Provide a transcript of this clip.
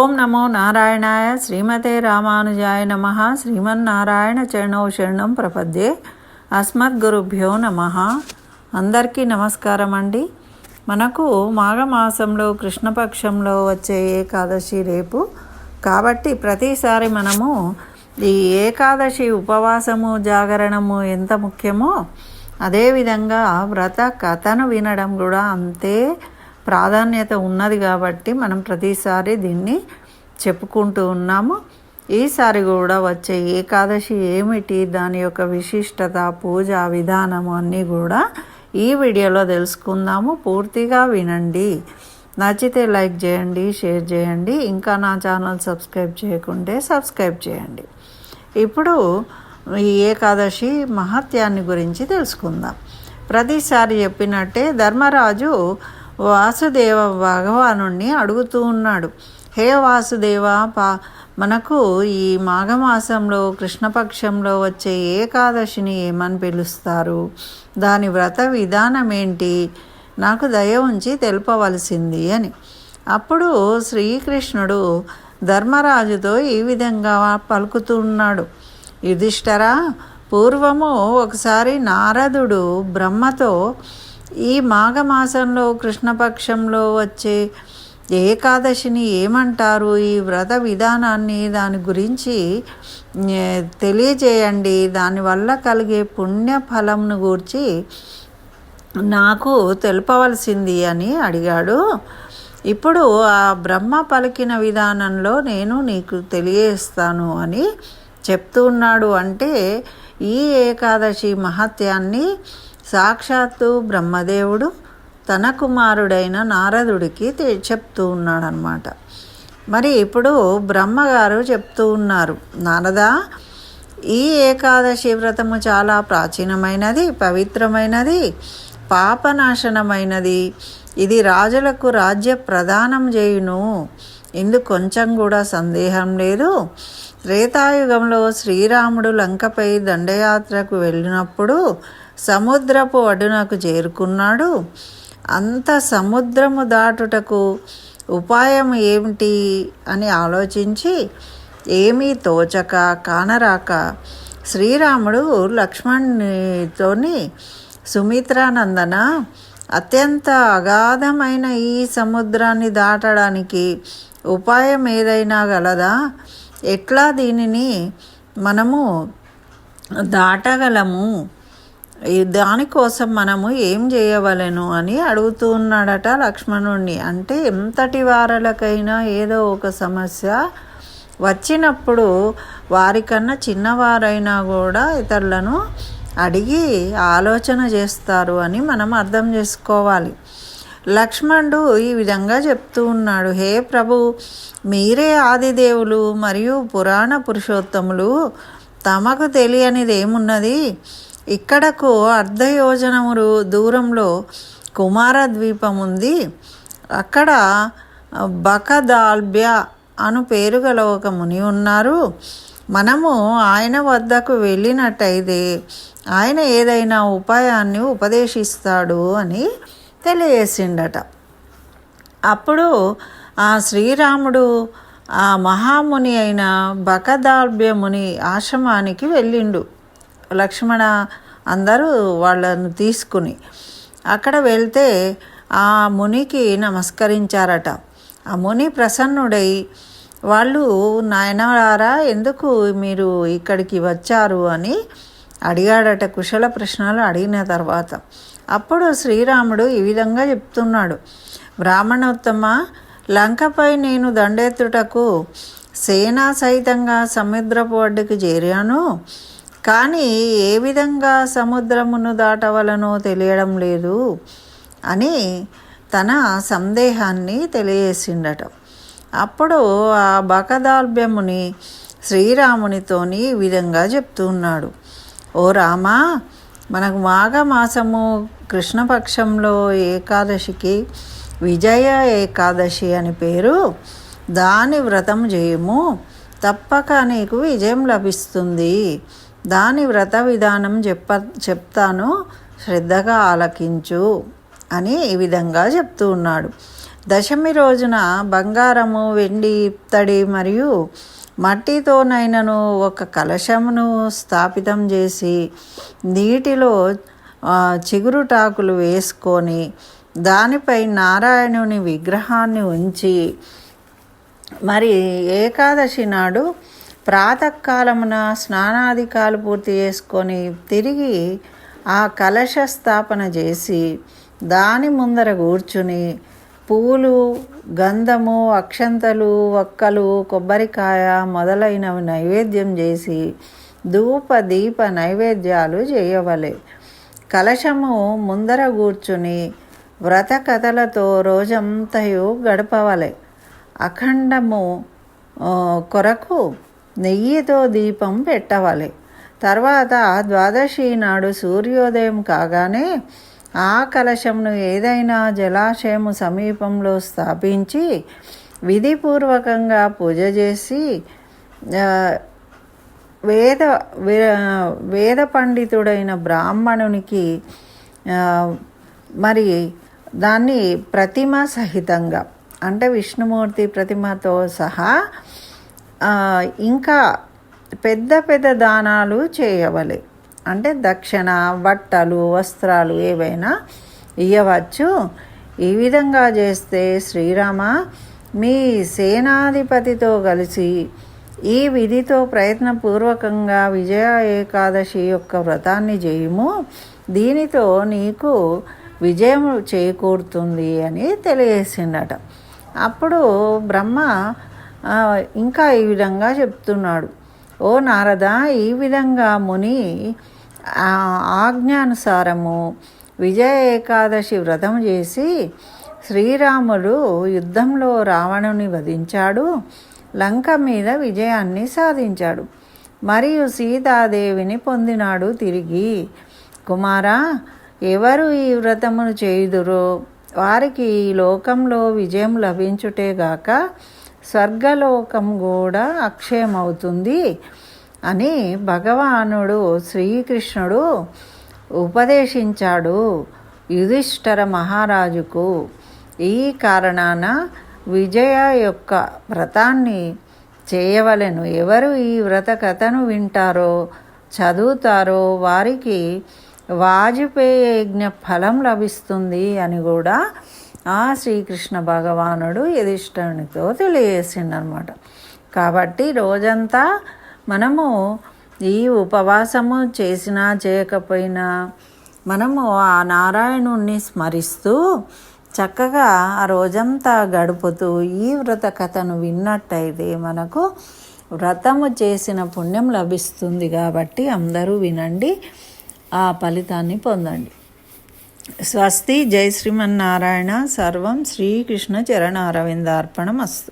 ఓం నమో నారాయణాయ శ్రీమతే రామానుజాయ నమః. శ్రీమన్నారాయణ చరణౌ శరణం ప్రపద్యే. అస్మద్గురుభ్యో నమః. అందరికీ నమస్కారం అండి. మనకు మాఘమాసంలో కృష్ణపక్షంలో వచ్చే ఏకాదశి రేపు కాబట్టి ప్రతిసారి మనము ఈ ఏకాదశి ఉపవాసము జాగరణము ఎంత ముఖ్యమో అదేవిధంగా వ్రత కథను వినడం కూడా అంతే ప్రాధాన్యత ఉన్నది కాబట్టి మనం ప్రతిసారి దీన్ని చెప్పుకుంటూ ఉన్నాము. ఈసారి కూడా వచ్చే ఏకాదశి ఏమిటి, దాని యొక్క విశిష్టత, పూజ విధానము అన్నీ కూడా ఈ వీడియోలో తెలుసుకుందాము. పూర్తిగా వినండి. నచ్చితే లైక్ చేయండి, షేర్ చేయండి. ఇంకా నా ఛానల్ సబ్స్క్రైబ్ చేయకుంటే సబ్స్క్రైబ్ చేయండి. ఇప్పుడు ఈ ఏకాదశి మహత్యాన్ని గురించి తెలుసుకుందాం. ప్రతిసారి చెప్పినట్టే ధర్మరాజు వాసుదేవ భగవానుణ్ణి అడుగుతూ ఉన్నాడు. హే వాసుదేవ, మనకు ఈ మాఘమాసంలో కృష్ణపక్షంలో వచ్చే ఏకాదశిని ఏమని పిలుస్తారు, దాని వ్రత విధానం ఏంటి, నాకు దయ ఉంచి తెలుపవలసింది అని. అప్పుడు శ్రీకృష్ణుడు ధర్మరాజుతో ఈ విధంగా పలుకుతున్నాడు. యుధిష్ఠరా, పూర్వము ఒకసారి నారదుడు బ్రహ్మతో ఈ మాఘమాసంలో కృష్ణపక్షంలో వచ్చే ఏకాదశిని ఏమంటారు, ఈ వ్రత విధానాన్ని దాని గురించి తెలియజేయండి, దానివల్ల కలిగే పుణ్య ఫలంను గూర్చి నాకు తెలుపవలసింది అని అడిగాడు. ఇప్పుడు ఆ బ్రహ్మ పలికిన విధానంలో నేను నీకు తెలియజేస్తాను అని చెప్తున్నాడు. అంటే ఈ ఏకాదశి మహత్యాన్ని సాక్షాత్తు బ్రహ్మదేవుడు తన కుమారుడైన నారదుడికి చెప్తూ ఉన్నాడనమాట. మరి ఇప్పుడు బ్రహ్మగారు చెప్తూ ఉన్నారు, నారదా, ఈ ఏకాదశి వ్రతము చాలా ప్రాచీనమైనది, పవిత్రమైనది, పాపనాశనమైనది. ఇది రాజులకు రాజ్య ప్రదానం చేయును, ఇందుకు కొంచెం కూడా సందేహం లేదు. త్రేతాయుగంలో శ్రీరాముడు లంకపై దండయాత్రకు వెళ్ళినప్పుడు సముద్రపు ఒడ్డునకు చేరుకున్నాడు. అంత సముద్రము దాటుటకు ఉపాయం ఏమిటి అని ఆలోచించి ఏమీ తోచక కానరాక శ్రీరాముడు లక్ష్మణునితోని, సుమిత్రానందన, అత్యంత అగాధమైన ఈ సముద్రాన్ని దాటడానికి ఉపాయం ఏదైనా గలదా, ఎట్లా దీనిని మనము దాటగలము, దానికోసం మనము ఏం చేయవలెను అని అడుగుతూ ఉన్నాడట లక్ష్మణుణ్ణి. అంటే ఎంతటి వారలకైనా ఏదో ఒక సమస్య వచ్చినప్పుడు వారికన్నా చిన్నవారైనా కూడా ఇతరులను అడిగి ఆలోచన చేస్తారు అని మనం అర్థం చేసుకోవాలి. లక్ష్మణుడు ఈ విధంగా చెప్తూ ఉన్నాడు, హే ప్రభు, మీరే ఆదిదేవులు మరియు పురాణ పురుషోత్తములు, తమకు తెలియనిది ఏమున్నది. ఇక్కడకు అర్ధయోజనము దూరంలో కుమార ద్వీపం ఉంది. అక్కడ బకదాల్బ్య అను పేరు గల ఒక ముని ఉన్నారు. మనము ఆయన వద్దకు వెళ్ళినట్టయితే ఆయన ఏదైనా ఉపాయాన్ని ఉపదేశిస్తాడు అని తెలియజేసిండట. అప్పుడు ఆ శ్రీరాముడు ఆ మహాముని అయిన బకదాల్బ్య ముని ఆశ్రమానికి వెళ్ళిండు. లక్ష్మణ అందరూ వాళ్ళను తీసుకుని అక్కడ వెళ్తే ఆ మునికి నమస్కరించారట. ఆ ముని ప్రసన్నుడై, వాళ్ళు, నాయనలారా, ఎందుకు మీరు ఇక్కడికి వచ్చారు అని అడిగాడట. కుశల ప్రశ్నలు అడిగిన తర్వాత అప్పుడు శ్రీరాముడు ఈ విధంగా చెప్తున్నాడు, బ్రాహ్మణోత్తమ, లంకపై నేను దండెత్తుటకు సేనా సహితంగా సముద్రపు ఒడ్డుకు చేరాను. కానీ ఏ విధంగా సముద్రమును దాటవలనో తెలియడం లేదు అని తన సందేహాన్ని తెలియజేసిండట. అప్పుడు ఆ బకదాల్బ్యముని శ్రీరామునితోని ఈ విధంగా చెప్తున్నాడు, ఓ రామా, మనకు మాఘమాసము కృష్ణపక్షంలో ఏకాదశికి విజయ ఏకాదశి అని పేరు. దాని వ్రతం చేయము, తప్పక నీకు విజయం లభిస్తుంది. దాని వ్రత విధానం చెప్తాను, శ్రద్ధగా ఆలకించు అని ఈ విధంగా చెప్తూ ఉన్నాడు. దశమి రోజున బంగారము, వెండి, ఇత్తడి మరియు మట్టితోనైనను ఒక కలశమును స్థాపితం చేసి నీటిలో చిగురుటాకులు వేసుకొని దానిపై నారాయణుని విగ్రహాన్ని ఉంచి మరి ఏకాదశి నాడు ప్రాతకాలమున స్నానాధికాలు పూర్తి చేసుకొని తిరిగి ఆ కలశ స్థాపన చేసి దాని ముందర కూర్చుని పూలు, గంధము, అక్షంతలు, వక్కలు, కొబ్బరికాయ మొదలైనవి నైవేద్యం చేసి ధూప దీప నైవేద్యాలు చేయవలె. కలశము ముందర కూర్చుని వ్రత కథలతో రోజంతయు గడపవలె. అఖండము కొరకు నెయ్యితో దీపం పెట్టవలె. తర్వాత ద్వాదశి నాడు సూర్యోదయం కాగానే ఆ కలశమును ఏదైనా జలాశయము సమీపంలో స్థాపించి విధిపూర్వకంగా పూజ చేసి వేద పండితుడైన బ్రాహ్మణునికి మరి దాన్ని ప్రతిమ సహితంగా అంటే విష్ణుమూర్తి ప్రతిమతో సహా ఇంకా పెద్ద పెద్ద దానాలు చేయవలె. అంటే దక్షిణ, బట్టలు, వస్త్రాలు ఏవైనా ఇవ్వవచ్చు. ఈ విధంగా చేస్తే శ్రీరామ మీ సేనాధిపతితో కలిసి ఈ విధితో ప్రయత్నపూర్వకంగా విజయ ఏకాదశి యొక్క వ్రతాన్ని చేయుము. దీనితో నీకు విజయం చేకూరుతుంది అని తెలియజేసిండట. అప్పుడు బ్రహ్మ ఇంకా ఈ విధంగా చెప్తున్నాడు. ఓ నారద, ఈ విధంగా ముని ఆజ్ఞానుసారము విజయ ఏకాదశి వ్రతం చేసి శ్రీరాముడు యుద్ధంలో రావణుని వధించాడు, లంక మీద విజయాన్ని సాధించాడు, మరియు సీతాదేవిని పొందినాడు. తిరిగి కుమారా, ఎవరు ఈ వ్రతమును చేయుదురో వారికి ఈ లోకంలో విజయం లభించుటేగాక స్వర్గలోకం కూడా అక్షయమవుతుంది అని భగవానుడు శ్రీకృష్ణుడు ఉపదేశించాడు యుధిష్ఠిర మహారాజుకు. ఈ కారణాన విజయ యొక్క వ్రతాన్ని చేయవలెను. ఎవరు ఈ వ్రత కథను వింటారో చదువుతారో వారికి వాజపేయ యజ్ఞ ఫలం లభిస్తుంది అని కూడా ఆ శ్రీకృష్ణ భగవానుడు యుధిష్ఠిరునితో తెలియజేసిండనమాట. కాబట్టి రోజంతా మనము ఈ ఉపవాసము చేసినా చేయకపోయినా మనము ఆ నారాయణుణ్ణి స్మరిస్తూ చక్కగా ఆ రోజంతా గడుపుతూ ఈ వ్రత కథను విన్నట్టయితే మనకు వ్రతము చేసిన పుణ్యం లభిస్తుంది. కాబట్టి అందరూ వినండి, ఆ ఫలితాన్ని పొందండి. స్వస్తి. జై శ్రీమన్నారాయణ. సర్వం శ్రీకృష్ణ చరణారవిందార్పణమస్తు.